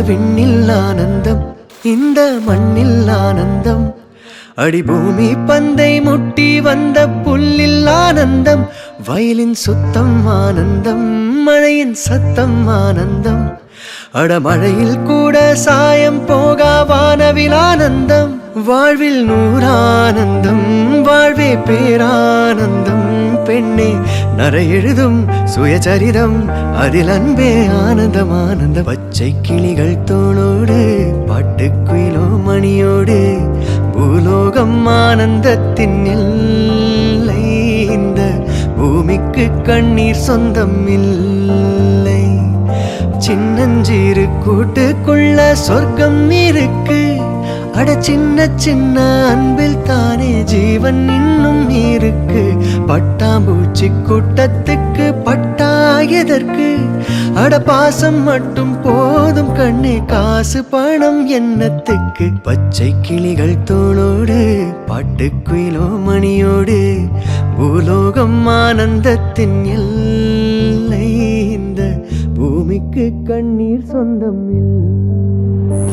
விண்ணில் ஆனந்தம், இந்த மண்ணில் ஆனந்தம். அடிபூமி பந்தை முட்டி வந்த புல்லில் ஆனந்தம். வயலின் சுத்தம் ஆனந்தம், மழையின் சத்தம் ஆனந்தம். அடமழையில் கூட சாயம் போகா வானவில் ஆனந்தம். வாழ்வில் நூறானந்தம், வாழ்வே பேரானந்தம். பெண்ணே நரை எழுதும் சுயசரிதம், அதில் அன்பே ஆனந்தம் ஆனந்தம். பச்சை கிளிகள் தோளோடு பாட்டுக்குயிலோ மணியோடு பூலோகம் ஆனந்தத்தின் எல்லை. இந்த பூமிக்கு கண்ணீர் சொந்தம் இல்லை. சின்னஞ்சீரு கூட்டுக்குள்ள சொர்க்கம் இருக்கு. அட சின்ன சின்ன அன்பில் தானே ஜீவன் இன்னும் இருக்கு. பட்டாம்பூச்சி கூட்டத்துக்கு பட்டா எதற்கு? அட பாசம் மட்டும் போதும் கண்ணே, காசு பணம் என்னத்துக்கு? பச்சை கிளிகள் தோளோடு பாட்டுக்குயிலோ மணியோடு பூலோகம் ஆனந்தத்தின் எல்லை. இந்த பூமிக்கு கண்ணீர் சொந்தம் இல்லை.